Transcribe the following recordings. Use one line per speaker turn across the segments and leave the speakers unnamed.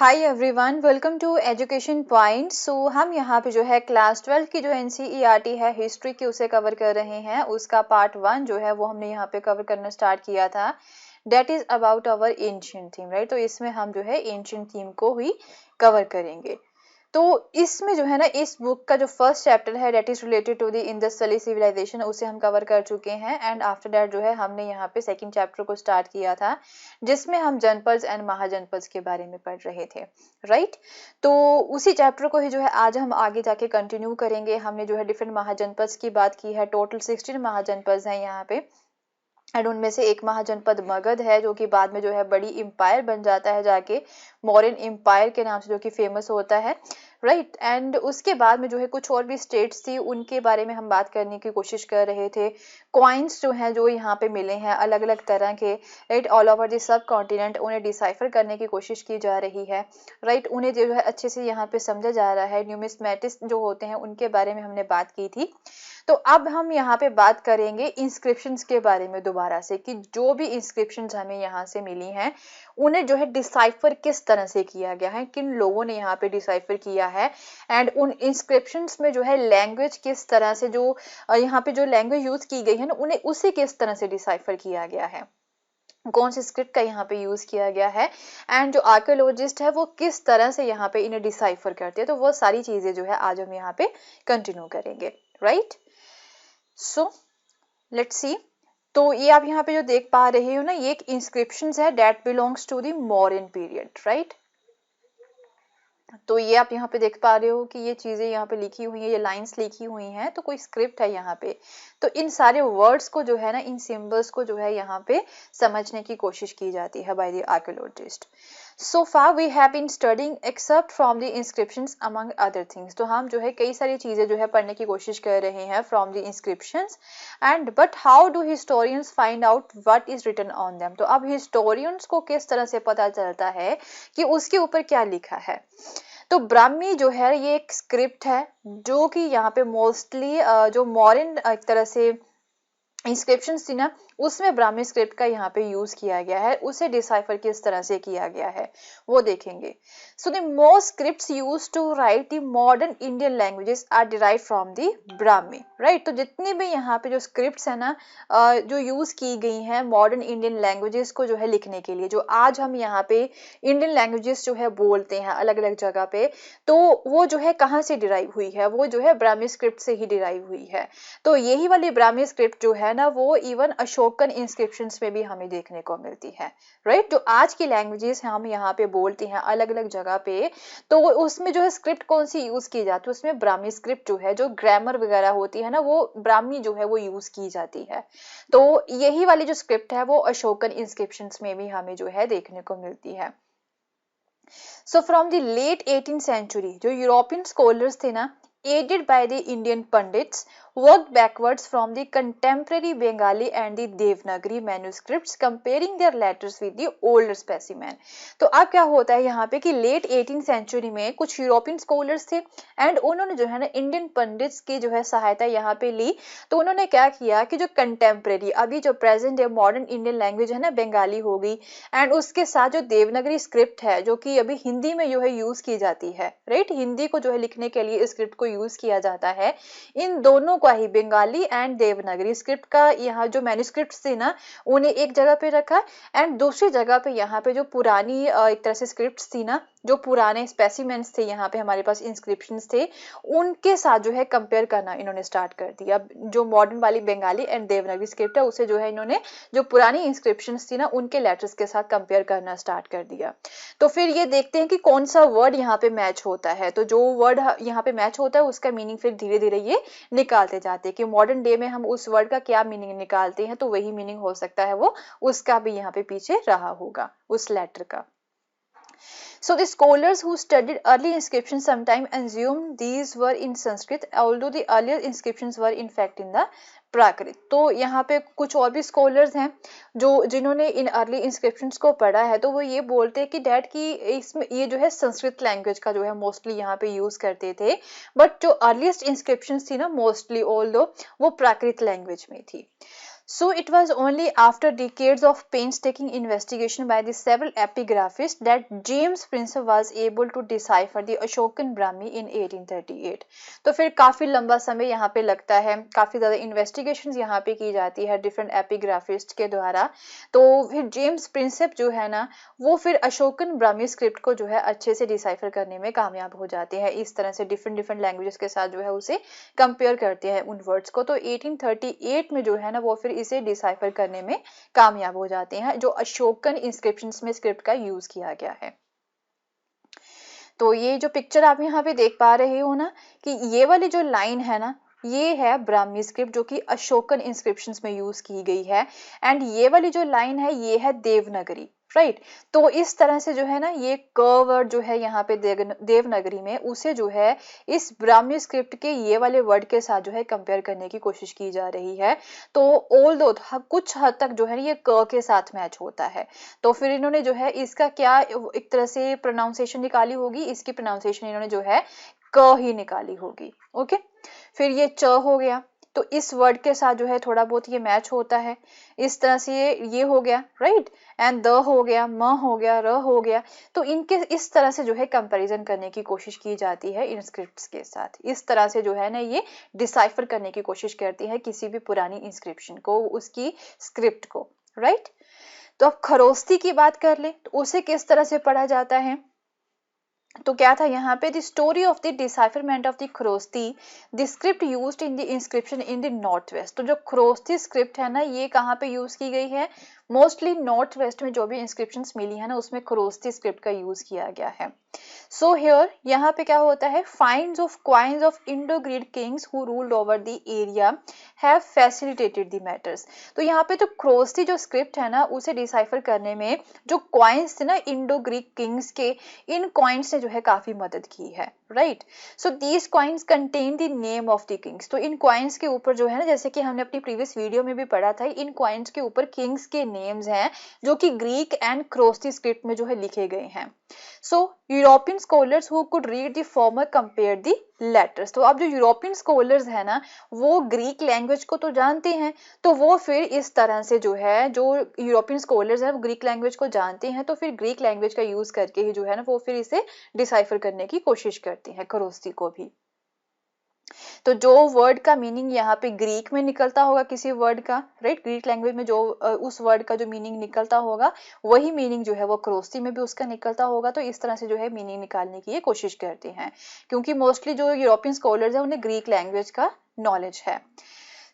Hi everyone, welcome to education point. So हम यहाँ पे जो है क्लास 12 की जो एनसीईआरटी है हिस्ट्री की उसे कवर कर रहे हैं। उसका पार्ट 1 जो है वो हमने यहाँ पे कवर करना स्टार्ट किया था। That is about our ancient theme, right. तो इसमें हम जो है एंशिएंट थीम को ही कवर करेंगे। तो इसमें जो है ना, इस बुक का जो फर्स्ट चैप्टर है that is related to the Indus valley civilization, उसे हम कवर कर चुके हैं। एंड आफ्टर दैट जो है हमने यहाँ पे सेकंड चैप्टर को स्टार्ट किया था, जिसमें हम जनपद्स एंड महाजनपद्स के बारे में पढ़ रहे थे, राइट। तो उसी चैप्टर को ही जो है आज हम आगे जाके कंटिन्यू करेंगे। हमने जो है डिफरेंट महाजनपद्स की बात की है। टोटल 16 महाजनपद्स हैं यहाँ पे, एंड उनमें से एक महाजनपद मगध है, जो कि बाद में जो है बड़ी एम्पायर बन जाता है, जाके मौर्यन एम्पायर के नाम से जो कि फेमस होता है, राइट। एंड उसके बाद में जो है कुछ और भी स्टेट्स थी, उनके बारे में हम बात करने की कोशिश कर रहे थे। कॉइन्स जो हैं जो यहाँ पे मिले हैं अलग अलग तरह के, right, all over the sub continent, उन्हें डिसाइफर करने की कोशिश की जा रही है, राइट। उन्हें जो है अच्छे से यहाँ पे समझा जा रहा है। न्यूमिस्मेटिस्ट जो होते हैं उनके बारे में हमने बात की थी। तो अब हम यहाँ पे बात करेंगे इंस्क्रिप्शंस के बारे में दोबारा से, कि जो भी इंस्क्रिप्शंस हमें यहाँ से मिली हैं उन्हें जो है डिसाइफर किस तरह से किया गया है, किन लोगों ने यहाँ पे डिसाइफर किया है। एंड उन इंस्क्रिप्शंस में जो है लैंग्वेज किस तरह से, जो यहाँ पे जो लैंग्वेज यूज की गई है ना, उन्हें उसे किस तरह से डिसाइफर किया गया है, कौन से स्क्रिप्ट का यहाँ पे यूज किया गया है, एंड जो आर्कियोलॉजिस्ट है वो किस तरह से यहाँ पे इन्हें डिसाइफर करते हैं। तो वो सारी चीजें जो है आज हम यहाँ पे कंटिन्यू करेंगे, राइट। So let's see. तो ये आप यहाँ पे जो देख पा रहे हो ना, ये एक इंस्क्रिप्शन है that belongs to the Mauryan period, right. तो ये आप यहाँ पे देख पा रहे हो कि ये चीजें यहाँ पे लिखी हुई है, ये लाइंस लिखी हुई हैं, तो कोई स्क्रिप्ट है यहाँ पे। तो इन सारे वर्ड्स को जो है ना, इन सिंबल्स को जो है यहाँ पे समझने की कोशिश की जाती है by the archaeologist. So far we have been studying except from the inscriptions among other things। तो हम जो है कई सारी चीजें जो है पढ़ने की कोशिश कर रहे हैं from the inscriptions, and but how do historians find out what is written on them। तो अब historians को किस तरह से पता चलता है कि उसके ऊपर क्या लिखा है। तो ब्राह्मी जो है ये एक स्क्रिप्ट है, जो कि यहाँ पे मोस्टली जो मॉडर्न एक तरह से इंस्क्रिप्शंस थी ना, उसमें ब्राह्मी स्क्रिप्ट का यहाँ पे यूज किया गया है। उसे डिसाइफर किस तरह से किया गया है वो देखेंगे। So the most scripts used to write the modern Indian languages are derived from the Brahmi, right. तो जितनी भी यहाँ पे जो स्क्रिप्ट्स है ना, जो यूज की गई हैं मॉडर्न इंडियन लैंग्वेजेस को जो है लिखने के लिए, जो आज हम यहाँ पे इंडियन लैंग्वेजेस जो है बोलते हैं अलग अलग जगह पे, तो वो जो है कहाँ से डिराइव हुई है, वो जो है ब्राह्मी स्क्रिप्ट से ही डिराइव हुई है। तो यही वाली ब्राह्मी स्क्रिप्ट जो है ना, वो इवन अशोकन इंस्क्रिप्शंस में भी हमें देखने को मिलती है, राइट। जो आज की लैंग्वेजेस हम यहाँ पे बोलते हैं अलग अलग जगह पे, तो उसमें जो है स्क्रिप्ट कौन सी यूज की जाती है, उसमें ब्राह्मी स्क्रिप्ट जो है, जो ग्रामर वगैरह होती है ना, वो ब्राह्मी जो है वो यूज की जाती है। तो यही वाली जो स्क्रिप्ट है वो अशोकन इंस्क्रिप्शंस में भी हमें जो है देखने को मिलती है। So from the late 18th century, जो यूरोपियन स्कॉलर्स थे ना, aided by the Indian Pandits, worked backwards from the contemporary Bengali and the Devanagari manuscripts, comparing their letters with the older specimen। तो अब क्या होता है यहाँ पे कि लेट 18th सेंचुरी में कुछ यूरोपियन स्कॉलर्स थे, एंड उन्होंने जो है ना इंडियन पंडित्स की जो है सहायता यहाँ पे ली। तो उन्होंने क्या किया कि जो कंटेम्प्रेरी, अभी जो प्रेजेंट है मॉडर्न इंडियन लैंग्वेज है ना, बंगाली हो गई, एंड उसके साथ जो देवनागरी स्क्रिप्ट है, जो कि अभी हिंदी में जो है यूज की जाती है, राइट। हिंदी को जो है लिखने के लिए स्क्रिप्ट को यूज किया जाता है। इन दोनों का ही, बंगाली एंड देवनागरी स्क्रिप्ट का, यहाँ जो मैन्युस्क्रिप्ट्स थे ना, उन्हें एक जगह पे रखा, एंड दूसरी जगह पे यहाँ पे जो पुरानी एक तरह से स्क्रिप्ट्स थी ना, जो पुराने स्पेसिमेंस थे यहाँ पे हमारे पास इंस्क्रिप्शंस थे, उनके साथ जो है कंपेयर करना इन्होंने स्टार्ट कर दिया। जो मॉडर्न वाली बंगाली एंड देवनागरी स्क्रिप्ट है, उसे जो है इन्होंने जो पुरानी इंस्क्रिप्शंस थी ना, उनके लेटर्स के साथ कंपेयर करना स्टार्ट कर दिया। तो फिर ये देखते हैं कि कौन सा वर्ड यहाँ पे मैच होता है। तो जो वर्ड यहाँ पे मैच होता है उसका मीनिंग फिर धीरे धीरे ये निकालते जाते हैं, कि मॉडर्न डे में हम उस वर्ड का क्या मीनिंग निकालते हैं, तो वही मीनिंग हो सकता है वो उसका भी यहाँ पे पीछे रहा होगा उस लेटर का। So the scholars who studied early inscriptions sometime assumed these were in Sanskrit, although the earlier inscriptions were in fact in the प्राकृत। तो यहाँ पे कुछ और भी स्कॉलर्स हैं जो जिन्होंने इन अर्ली इंस्क्रिप्शंस को पढ़ा है, तो वो ये बोलते हैं कि डैट की इसमें ये जो है संस्कृत लैंग्वेज का जो है मोस्टली यहाँ पे यूज करते थे, बट जो अर्लीस्ट इंस्क्रिप्शंस थी ना मोस्टली ऑल्दो वो प्राकृत लैंग्वेज में थी। So it was only after decades of painstaking investigation by the several epigraphists that James Prince was able to decipher the Ashokan Brahmi in 1838. तो फिर काफी लंबा समय यहाँ पे लगता है, काफी ज्यादा इन्वेस्टिगेशंस यहाँ पे की जाती है डिफरेंट एपिग्राफिस्ट के द्वारा। तो फिर जेम्स प्रिंसेप जो है ना वो फिर अशोकन ब्राह्मी स्क्रिप्ट को जो है अच्छे से डिसाइफर करने में कामयाब हो जाते हैं। इस तरह से डिफरेंट डिफरेंट लैंग्वेजेस के साथ जो है उसे कंपेयर करते हैं उन वर्ड्स को। तो 1838 में जो है ना वो फिर इसे डिसाइफर करने में कामयाब हो जाते हैं, जो अशोकन इंस्क्रिप्शंस में स्क्रिप्ट का यूज किया गया है। तो ये जो पिक्चर आप यहाँ पे देख पा रहे हो ना कि ये वाली जो लाइन है ना ये है ब्राह्मी स्क्रिप्ट जो कि अशोकन इंस्क्रिप्शंस में यूज की गई है, एंड ये वाली जो लाइन है ये है देवनागरी, राइट। तो इस तरह से जो है ना ये क वर्ड जो है यहाँ पे देवनागरी में उसे जो है इस ब्राह्मी स्क्रिप्ट के ये वाले वर्ड के साथ जो है कंपेयर करने की कोशिश की जा रही है। तो ऑल्दो कुछ हद तक जो है ये क के साथ मैच होता है। तो फिर इन्होंने जो है इसका क्या एक तरह से प्रोनाउंसिएशन निकाली होगी, इसकी प्रोनाउंसिएशन इन्होंने जो है क ही निकाली होगी। ओके, फिर ये च हो गया, तो इस वर्ड के साथ जो है थोड़ा बहुत ये मैच होता है। इस तरह से ये हो गया, राइट, एंड द हो गया, म हो गया, र हो गया। तो इनके इस तरह से जो है कंपैरिजन करने की कोशिश की जाती है इन स्क्रिप्ट्स के साथ। इस तरह से जो है ना ये डिसाइफर करने की कोशिश करती है किसी भी पुरानी इंस्क्रिप्शन को, उसकी स्क्रिप्ट को, राइट। तो अब खरोस्ती की बात कर ले तो उसे किस तरह से पढ़ा जाता है। तो क्या था यहाँ पे, the story of the decipherment of the Kharosthi, the script used in the inscription in the north west. तो जो खरोस्ती स्क्रिप्ट है ना ये कहाँ पे यूज की गई है, मोस्टली नॉर्थ वेस्ट में जो भी इंस्क्रिप्शंस मिली है ना उसमें खरोस्ती स्क्रिप्ट का यूज किया गया है। सो हियर यहाँ पे क्या होता है, finds of coins of Indo Greek Kings who ruled over the area have facilitated the matters. तो यहाँ पे तो खरोस्ती जो स्क्रिप्ट है ना उसे डिसाइफर करने में जो क्वाइंस थे ना इंडो ग्रीक किंग्स के, इन क्वाइंस ने जो है काफी मदद की है, right. So these coins contain the name of the Kings. तो इन क्वाइंस के ऊपर जो है ना, जैसे कि हमने अपनी प्रीवियस वीडियो में भी पढ़ा था, इन क्वाइंस के ऊपर किंग्स के नेम्स हैं जो कि ग्रीक एंड खरोस्ती स्क्रिप्ट में जो है लिखे गए हैं। So European scholars who could read the former compare the letters. तो अब जो यूरोपियन स्कॉलर्स है ना वो ग्रीक लैंग्वेज को तो जानते हैं, तो वो फिर इस तरह से जो है, जो यूरोपियन स्कॉलर्स है वो ग्रीक लैंग्वेज को जानते हैं, तो फिर ग्रीक लैंग्वेज का यूज करके ही जो है ना वो फिर इसे डिसाइफर करने की कोशिश करते हैं खरोस्ती को भी। तो जो वर्ड का मीनिंग यहाँ पे ग्रीक में निकलता होगा किसी वर्ड का, राइट, ग्रीक लैंग्वेज में जो उस वर्ड का जो मीनिंग निकलता होगा वही मीनिंग जो है वो खरोस्ती में भी उसका निकलता होगा। तो इस तरह से जो है मीनिंग निकालने की ये कोशिश करते हैं, क्योंकि मोस्टली जो यूरोपियन स्कॉलर्स है उन्हें ग्रीक लैंग्वेज का नॉलेज है।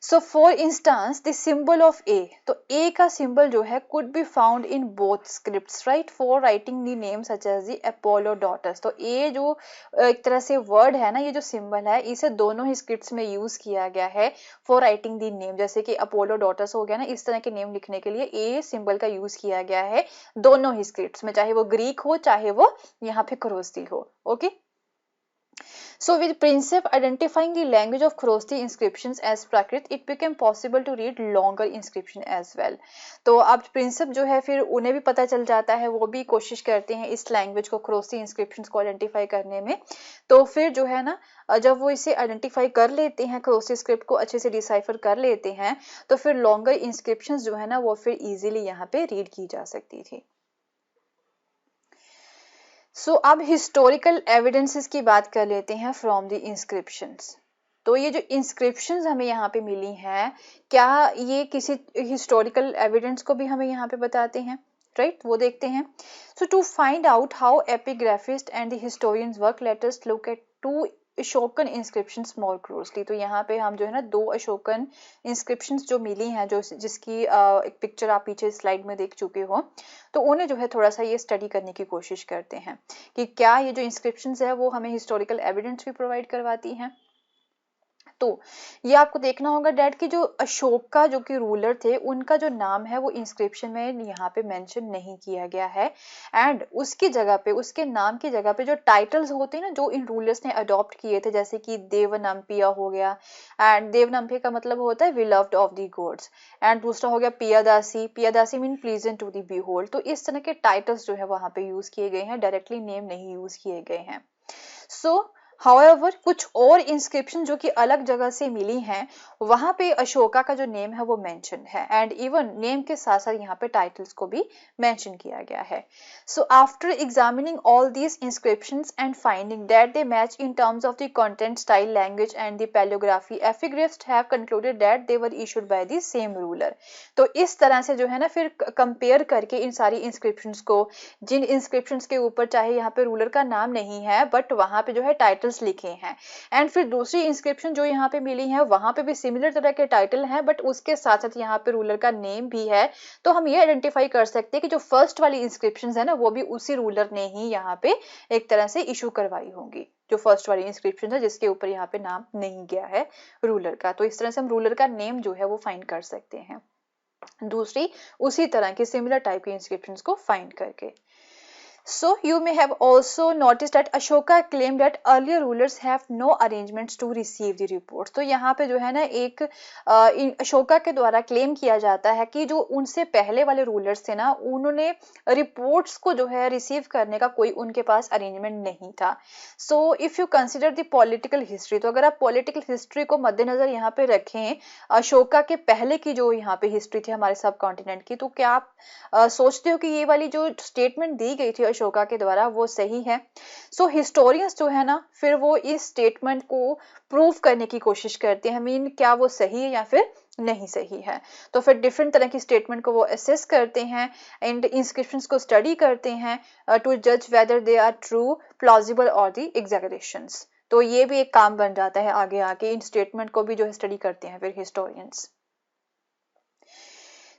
So for instance the symbol of A, तो ए का सिंबल जो है could be found in both scripts, right, for writing the name such as the Apollodotus. तो ए जो एक तरह से वर्ड है ना, ये जो सिंबल है इसे दोनों ही स्क्रिप्ट्स में यूज किया गया है फॉर राइटिंग द नेम। जैसे कि अपोलो डॉटर्स हो गया ना, इस तरह के नेम लिखने के लिए ए सिंबल का यूज किया गया है दोनों ही स्क्रिप्ट्स में, चाहे वो ग्रीक हो चाहे वो यहाँ पे खरोस्ती हो। Okay, so with Prinsep identifying the language of Khorosti inscriptions as Prakrit, it became possible to read longer inscription as well. तो अब Prinsep जो है फिर उन्हें भी पता चल जाता है, वो भी कोशिश करते हैं इस लैंग्वेज को, खरोस्ती इंस्क्रिप्शंस को आइडेंटिफाई करने में। तो फिर जो है ना जब वो इसे आइडेंटिफाई कर लेते हैं, खरोस्ती स्क्रिप्ट को अच्छे से डिसाइफर कर लेते हैं, तो फिर लॉन्गर इंस्क्रिप्शंस जो है ना वो फिर इजीली यहाँ पे रीड की जा सकती थी। सो अब हिस्टोरिकल एविडेंसेस की बात कर लेते हैं फ्रॉम द इंस्क्रिप्शंस। तो ये जो इंस्क्रिप्शंस हमें यहाँ पे मिली हैं, क्या ये किसी हिस्टोरिकल एविडेंस को भी हमें यहाँ पे बताते हैं, राइट, वो देखते हैं। So to find out how epigraphist and the historians work, let us look at two Ashokan inscriptions more closely. तो यहाँ पे हम जो है ना दो अशोकन इंस्क्रिप्शंस जो मिली हैं, जो जिसकी एक पिक्चर आप पीछे स्लाइड में देख चुके हो, तो उन्हें जो है थोड़ा सा ये स्टडी करने की कोशिश करते हैं कि क्या ये जो इंस्क्रिप्शंस है वो हमें हिस्टोरिकल एविडेंस भी प्रोवाइड करवाती हैं। तो ये आपको देखना होगा डैड कि जो अशोक का जो कि रूलर थे उनका जो नाम है वो इंस्क्रिप्शन में यहाँ पे मेंशन नहीं किया गया है, एंड उसकी जगह पे, उसके नाम की जगह पे जो टाइटल्स होते हैं ना जो इन रूलर्स ने अडॉप्ट किए थे, जैसे कि देवनम्पिया हो गया, एंड देवनम्पिया का मतलब होता है beloved of the gods, and दूसरा हो गया Piyadasi, Piyadasi mean pleasant to the behold. तो इस तरह के टाइटल्स जो है वहां पे यूज किए गए हैं, डायरेक्टली नेम नहीं यूज किए गए हैं। सो हाउएवर कुछ और इंस्क्रिप्शन जो कि अलग जगह से मिली हैं वहां पे अशोका का जो नेम है वो मेंशन है एंड इवन नेम के साथ साथ यहाँ पे टाइटल्स को भी मेंशन किया गया है. So after examining all these inscriptions and finding that they match in terms of the content, style, language and the palaeography, epigraphs have concluded that they were issued by the same ruler. तो इस तरह से जो है ना फिर compare करके इन सारी इंस्क्रिप्शंस को, जिन इंस्क्रिप्शंस के ऊपर चाहे यहाँ पे रूलर का नाम नहीं है बट वहां पे जो है टाइटल्स लिखे हैं, एंड फिर दूसरी इंस्क्रिप्शन जो यहाँ पे मिली है वहां पे भी सिमिलर तरह के टाइटल हैं बट उसके साथ साथ यहाँ पे रूलर का नेम भी है, तो हम ये आइडेंटिफाई कर सकते हैं कि जो फर्स्ट वाली इंस्क्रिप्शन है ना वो भी उसी रूलर ने ही यहाँ पे एक तरह से इशू करवाई होंगी, जो फर्स्ट वाली इंस्क्रिप्शन है जिसके ऊपर यहाँ पे नाम नहीं गया है रूलर का. तो इस तरह से हम रूलर का नेम जो है वो फाइंड कर सकते हैं दूसरी उसी तरह के सिमिलर टाइप के इंस्क्रिप्शंस को फाइंड करके. So you may have also noticed that Ashoka claimed that earlier rulers have no arrangements to receive the reports. तो यहाँ पे जो है ना एक अशोका के द्वारा क्लेम किया जाता है कि जो उनसे पहले वाले रूलर्स थे ना उन्होंने रिपोर्ट्स को जो है रिसीव करने का कोई उनके पास अरेंजमेंट नहीं था. So if you consider the political history, तो अगर आप पॉलिटिकल हिस्ट्री को मद्देनजर यहाँ पे रखें अशोका के पहले की जो यहाँ पे हिस्ट्री थी हमारे सब कॉन्टिनेंट की, तो क्या आप सोचते हो कि ये वाली जो स्टेटमेंट दी गई थी अशोका के द्वारा वो सही है? सो हिस्टोरियंस जो है ना फिर वो इस स्टेटमेंट को प्रूव करने की कोशिश करते हैं, मीन क्या वो सही है या फिर नहीं सही है. तो फिर डिफरेंट तरह की स्टेटमेंट को वो असेस करते हैं एंड इंस्क्रिप्शंस को स्टडी करते हैं टू जज whether they are true, plausible और दी एग्जैगरेशंस. तो ये भी एक काम बन जाता है आगे आके इन स्टेटमेंट को भी जो है स्टडी करते हैं फिर historians.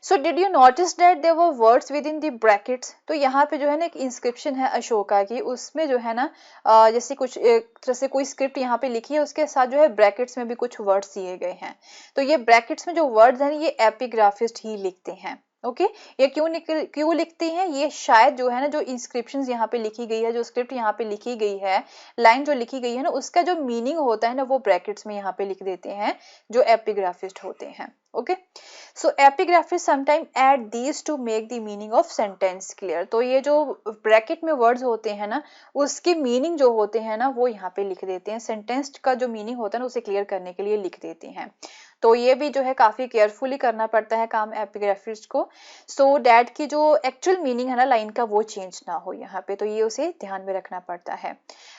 So did you notice that there were words within the brackets? तो यहाँ पे जो है ना एक इंस्क्रिप्शन है अशोका की, उसमें जो है ना जैसे कुछ एक तरह से कोई स्क्रिप्ट यहाँ पे लिखी है उसके साथ जो है ब्रैकेट्स में भी कुछ वर्ड्स दिए गए हैं. तो ये ब्रैकेट्स में जो वर्ड्स हैं ये एपिग्राफिस्ट ही लिखते हैं. ओके ये क्यों लिखते हैं? ये शायद जो है ना जो इंस्क्रिप्शंस यहाँ पे लिखी गई है, जो स्क्रिप्ट यहाँ पे लिखी गई है, लाइन जो लिखी गई है ना उसका जो मीनिंग होता है ना वो ब्रैकेट्स में यहाँ पे लिख देते हैं जो एपिग्राफिस्ट होते हैं. Okay so epigraphist sometime add these to make the meaning of sentence clear. तो ये जो ब्रैकेट में वर्ड्स होते हैं ना उसके मीनिंग जो होते हैं ना वो यहाँ पे लिख देते हैं, सेंटेंस का जो मीनिंग होता है ना उसे क्लियर करने के लिए लिख देते हैं. तो ये भी जो है काफी केयरफुली करना पड़ता है काम एपिग्राफिस्ट को, सो डैट की जो एक्चुअल मीनिंग है ना लाइन का वो चेंज ना हो यहाँ पे, तो ये उसे ध्यान में रखना पड़ता है.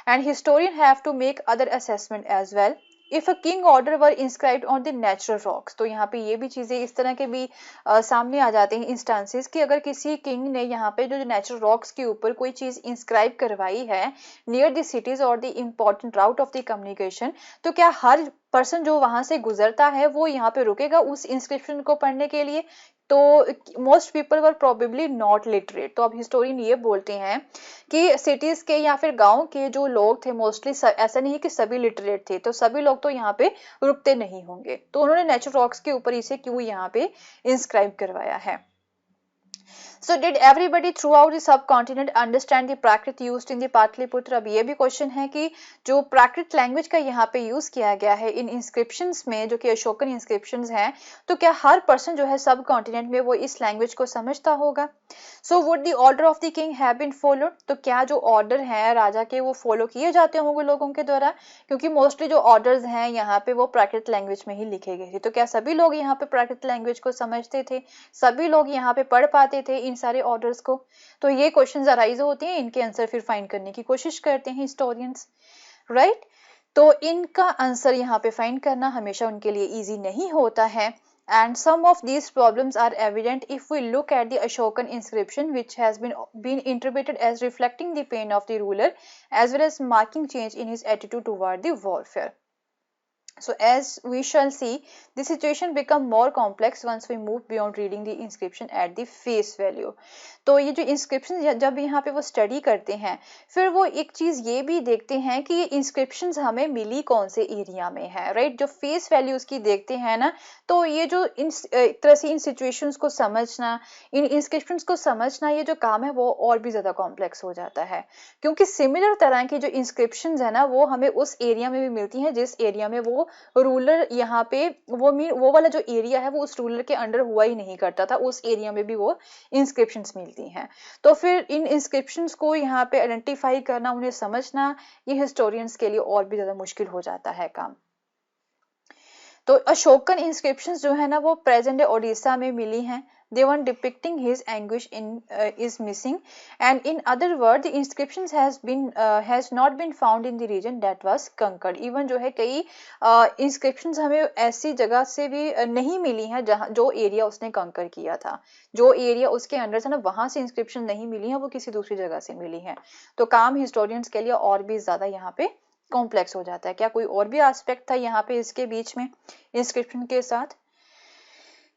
And historian have to make other assessment as well if a king order were inscribed on the natural rocks. तो यहाँ पे ये भी चीजें इस तरह के भी सामने आ जाते हैं इंस्टांसेस कि अगर किसी किंग ने यहाँ पे जो नेचुरल रॉक्स के ऊपर कोई चीज इंस्क्राइब करवाई है नियर द सिटीज और the important route of the communication, तो क्या हर पर्सन जो वहां से गुजरता है वो यहाँ पे रुकेगा उस इंस्क्रिप्शन को पढ़ने के लिए? तो most people were probably not literate. तो अब हिस्टोरियन ये बोलते हैं कि सिटीज के या फिर गांव के जो लोग थे मोस्टली, ऐसा नहीं कि सभी लिटरेट थे, तो सभी लोग तो यहाँ पे रुकते नहीं होंगे, तो उन्होंने नेचुरल रॉक्स के ऊपर इसे क्यों यहाँ पे इंस्क्राइब करवाया है. So did everybody throughout the subcontinent understand the Prakrit used in the Pataliputra? अब ये भी क्वेश्चन है कि जो प्राकृत लैंग्वेज का यहाँ पे यूज किया गया है इन इंस्क्रिप्शंस में जो कि अशोकन इंस्क्रिप्शंस हैं, तो क्या हर पर्सन जो है सब कॉन्टिनेंट में वो इस लैंग्वेज को समझता होगा? So would the order of the king have been followed? तो क्या जो ऑर्डर है राजा के वो फॉलो किए जाते होंगे लोगों के द्वारा, क्योंकि मोस्टली जो ऑर्डर्स हैं यहाँ पे वो प्राकृत लैंग्वेज में ही लिखे गए थे. तो क्या सभी लोग यहाँ पे प्राकृत लैंग्वेज को समझते थे, सभी लोग यहाँ पे पढ़ पाते थे इन सारे ऑर्डर्स को? तो ये क्वेश्चंस अराइज होते हैं, इनके आंसर फिर फाइंड करने की कोशिश करते हैं हिस्टोरियंस, राइट. तो इनका आंसर यहाँ पे फाइंड करना हमेशा उनके लिए इजी नहीं होता है. And some of these problems are evident if we look at the Ashokan inscription, which has been interpreted as reflecting the pain of the ruler as well as marking change in his attitude toward the warfare. So as we shall see, the situation become more complex once we move beyond reading the inscription at the face value. तो ये जो inscription जब यहाँ पे वो study करते हैं फिर वो एक चीज ये भी देखते हैं कि ये इंस्क्रिप्शंस हमें मिली कौन से एरिया में है, राइट. जो फेस वैल्यू उसकी देखते हैं ना, तो ये जो एक तरह से इन सिचुएशंस को समझना, इन इंस्क्रिप्शंस को समझना, ये जो काम है वो और भी ज्यादा कॉम्प्लेक्स हो जाता है, क्योंकि सिमिलर तरह की जो इंस्क्रिप्शंस है ना वो हमें उस एरिया में भी मिलती हैं जिस एरिया में वो रूलर यहाँ पे वो वाला जो एरिया है वो उस रूलर के अंडर हुआ ही नहीं करता था, उस एरिया में भी वो इंस्क्रिप्शंस मिलती हैं। तो फिर इन इंस्क्रिप्शंस को यहाँ पे आइडेंटिफाई करना, उन्हें समझना, ये हिस्टोरियंस के लिए और भी ज्यादा मुश्किल हो जाता है काम। तो अशोकन इंस्क्रिप्शंस जो है ना वो प्रेजेंट डे ओडिशा में मिली हैं। The one depicting his anguish is missing, and in other words, the inscriptions has not been found in the region that was conquered. Even जो है कई inscriptions हमें ऐसी जगह से भी नहीं मिली हैं जहाँ जो एरिया उसने कंकर किया था, जो एरिया उसके अंडर था ना वहां से इंस्क्रिप्शन नहीं मिली है, वो किसी दूसरी जगह से मिली है। तो काम हिस्टोरियंस के लिए और भी ज्यादा यहाँ पे कॉम्प्लेक्स हो जाता है। क्या कोई और भी एस्पेक्ट था यहाँ पे इसके बीच में इंस्क्रिप्शन के साथ?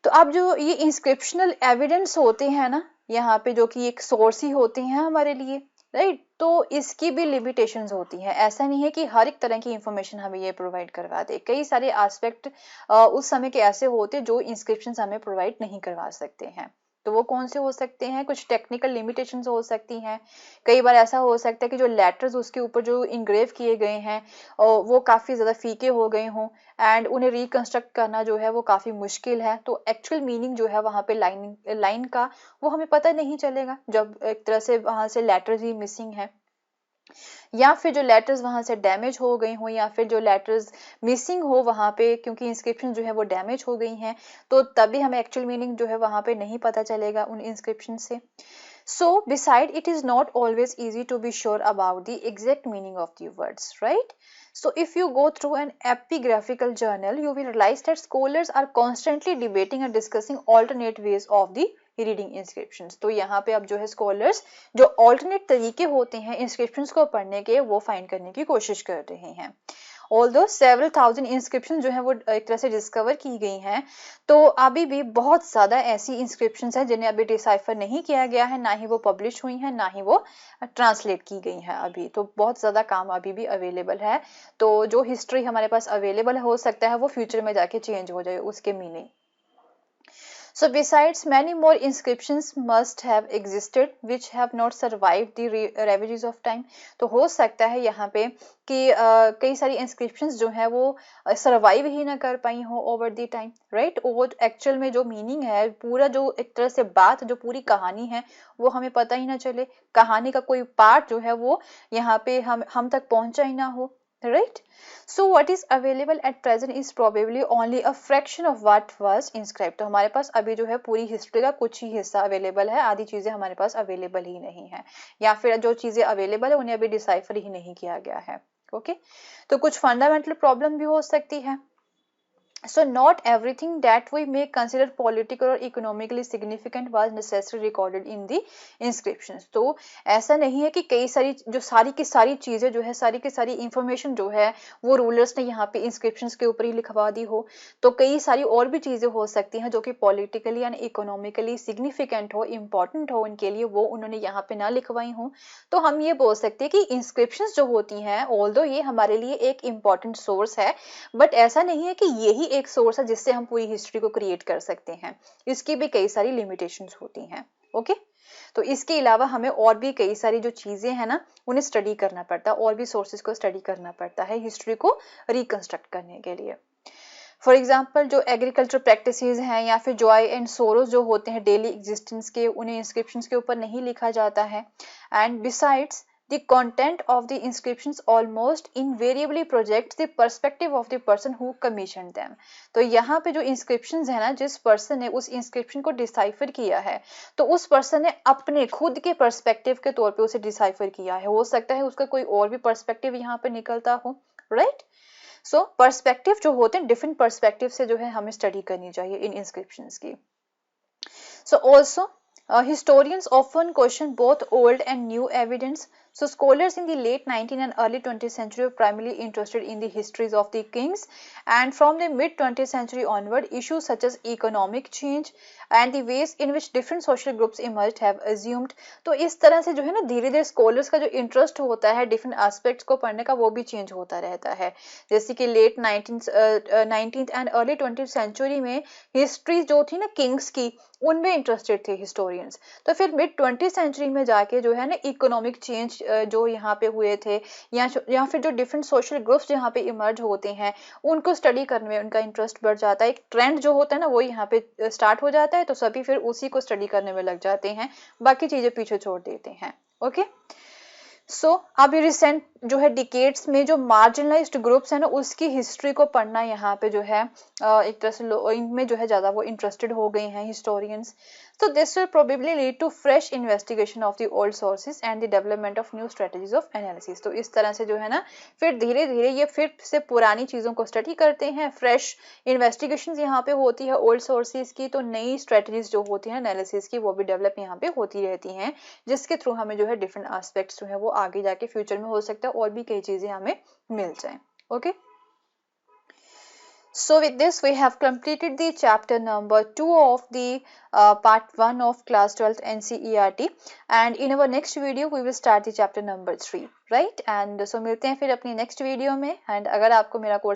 तो अब जो ये इंस्क्रिप्शनल एविडेंस होते हैं ना यहाँ पे, जो कि एक सोर्स ही होते हैं हमारे लिए, राइट, तो इसकी भी लिमिटेशंस होती हैं। ऐसा नहीं है कि हर एक तरह की इंफॉर्मेशन हमें ये प्रोवाइड करवा दे। कई सारे एस्पेक्ट उस समय के ऐसे होते हैं जो इंस्क्रिप्शंस हमें प्रोवाइड नहीं करवा सकते हैं। तो वो कौन से हो सकते हैं? कुछ टेक्निकल लिमिटेशंस हो सकती हैं। कई बार ऐसा हो सकता है कि जो लेटर्स उसके ऊपर जो इंग्रेव किए गए हैं वो काफी ज्यादा फीके हो गए हों, एंड उन्हें रिकंस्ट्रक्ट करना जो है वो काफी मुश्किल है। तो एक्चुअल मीनिंग जो है वहां पे लाइन का वो हमें पता नहीं चलेगा जब एक तरह से वहां से लेटर्स ही मिसिंग है, या फिर जो लेटर्स वहां से डैमेज हो गई हो, या फिर जो लेटर्स मिसिंग हो वहां पे क्योंकि इंस्क्रिप्शन जो है वो डैमेज हो गई हैं, तो तभी हमें एक्चुअल मीनिंग जो है वहां पे नहीं पता चलेगा उन इंस्क्रिप्शन से। So, beside, it is not always easy to be sure about the exact meaning of the words, right? So, if you go through an epigraphical journal, you will realize that scholars are constantly debating and discussing alternate ways of the reading inscriptions. तो यहाँ पे अब जो है scholars जो alternate तरीके होते हैं इंस्क्रिप्शंस को पढ़ने के वो फाइंड करने की कोशिश कर रहे हैं। ऑल्दो सेवरल थाउजेंड इंस्क्रिप्शन जो है वो एक तरह से डिस्कवर की गई हैं, तो अभी भी बहुत ज्यादा ऐसी इंस्क्रिप्शंस हैं जिन्हें अभी डिसाइफर नहीं किया गया है, ना ही वो पब्लिश हुई हैं, ना ही वो ट्रांसलेट की गई हैं अभी। तो बहुत ज्यादा काम अभी भी अवेलेबल है। तो जो हिस्ट्री हमारे पास अवेलेबल हो सकता है वो फ्यूचर में जाके चेंज हो जाए उसके meaning. So besides, many more inscriptions must have existed which have not survived the ravages of time. तो हो सकता है यहाँ पे कि कई सारी inscriptions जो है वो survive ही ना कर पाई हो over the time, right? वो एक्चुअल में जो मीनिंग है पूरा जो एक तरह से बात जो पूरी कहानी है वो हमें पता ही ना चले, कहानी का कोई पार्ट जो है वो यहाँ पे हम तक पहुंचा ही ना हो, right? So what is available at present is probably only a fraction of what was inscribed. तो हमारे पास अभी जो है पूरी हिस्ट्री का कुछ ही हिस्सा अवेलेबल है, आधी चीजें हमारे पास अवेलेबल ही नहीं है, या फिर जो चीजें अवेलेबल है उन्हें अभी डिसाइफर ही नहीं किया गया है। ओके, तो कुछ फंडामेंटल प्रॉब्लम भी हो सकती है। So not everything that we may consider political or economically significant was necessarily recorded in the inscriptions. तो ऐसा नहीं है कि कई सारी जो सारी की सारी चीजें जो है सारी की सारी इंफॉर्मेशन जो है वो रूलर्स ने यहाँ पे इंस्क्रिप्शंस के ऊपर ही लिखवा दी हो। तो कई सारी और भी चीजें हो सकती हैं जो कि पॉलिटिकली एंड इकोनॉमिकली सिग्निफिकेंट हो, इम्पोर्टेंट हो उनके लिए, वो उन्होंने यहाँ पे ना लिखवाई हो। तो हम ये बोल सकते हैं कि इंस्क्रिप्शंस जो होती हैं ऑल्दो ये हमारे लिए एक इम्पोर्टेंट सोर्स है, बट ऐसा नहीं है कि यही एक सोर्स है जिससे हम पूरी हिस्ट्री को क्रिएट कर सकते हैं। इसकी भी कई सारी लिमिटेशंस होती हैं। ओके, तो इसके अलावा हमें और भी कई सारी जो चीजें हैं ना उन्हें स्टडी करना पड़ता है, और भी सोर्सेज को स्टडी करना पड़ता है हिस्ट्री को रिकंस्ट्रक्ट करने के लिए। फॉर एग्जाम्पल जो एग्रीकल्चर प्रैक्टिसेस हैं या फिर जॉय एंड सोरोस जो होते हैं डेली एग्जिस्टेंस के, उन्हें इंस्क्रिप्शंस के ऊपर नहीं लिखा जाता है। And besides the content of the inscriptions almost invariably projects the perspective of the person who commissioned them. तो यहाँ पे जो inscriptions है ना, जिस पर्सन ने उस inscription को डिसाइफर किया है तो उस पर्सन ने अपने खुद के पर्सपेक्टिव के तौर पे उसे डिसाइफर किया है। हो सकता है उसका कोई और भी पर्सपेक्टिव यहाँ पे निकलता हो, राइट? सो पर्सपेक्टिव जो होते हैं डिफरेंट पर्सपेक्टिव से जो है हमें स्टडी करनी चाहिए इन इंस्क्रिप्शंस की। So also historians often question both old and new evidence. So scholars in the late 19th and early 20th century were primarily interested in the histories of the kings, and from the mid 20th century onward issues such as economic change and the ways in which different social groups emerged have assumed. तो इस तरह से जो है ना धीरे धीरे scholars का जो इंटरेस्ट होता है डिफरेंट एस्पेक्ट्स को पढ़ने का वो भी चेंज होता रहता है। जैसे कि late 19th and early 20th century में हिस्ट्री जो थी ना किंग्स की, उनमें इंटरेस्टेड थे हिस्टोरियंस। तो फिर मिड 20th सेंचुरी में जाके जो है ना इकोनॉमिक चेंज जो यहाँ पे हुए थे या फिर जो डिफरेंट सोशल ग्रुप्स यहाँ पे इमर्ज होते हैं उनको स्टडी करने में उनका इंटरेस्ट बढ़ जाता है। एक ट्रेंड जो होता है ना वो यहाँ पे स्टार्ट हो जाता है, तो सभी फिर उसी को स्टडी करने में लग जाते हैं, बाकी चीजें पीछे छोड़ देते हैं। ओके, सो अभी रिसेंट जो है डिकेड्स में जो मार्जिनलाइज्ड ग्रुप्स है ना उसकी हिस्ट्री को पढ़ना यहाँ पे जो है एक तरह से इनमें जो है ज्यादा वो इंटरेस्टेड हो गए हैं historians. So this will probably lead to fresh investigation of the old sources and the development of new strategies of analysis. तो इस तरह से जो है ना फिर धीरे धीरे ये फिर से पुरानी चीजों को स्टडी करते हैं, फ्रेश इन्वेस्टिगेशन यहाँ पे होती है ओल्ड सोर्सेज की, तो नई स्ट्रेटजीज जो होती है एनालिसिस की वो भी डेवलप यहाँ पे होती रहती हैं, जिसके थ्रू हमें जो है डिफरेंट एस्पेक्ट्स जो है वो आगे जाके फ्यूचर में हो सकता है और भी कई चीजें हमें मिल जाए। Okay, so with this we have completed the chapter number 2 of the part 1 of class 12th NCERT, and in our next video we will start the chapter number 3, right? and so मिलते हैं फिर अपनी next video में। And अगर आपको मेरा course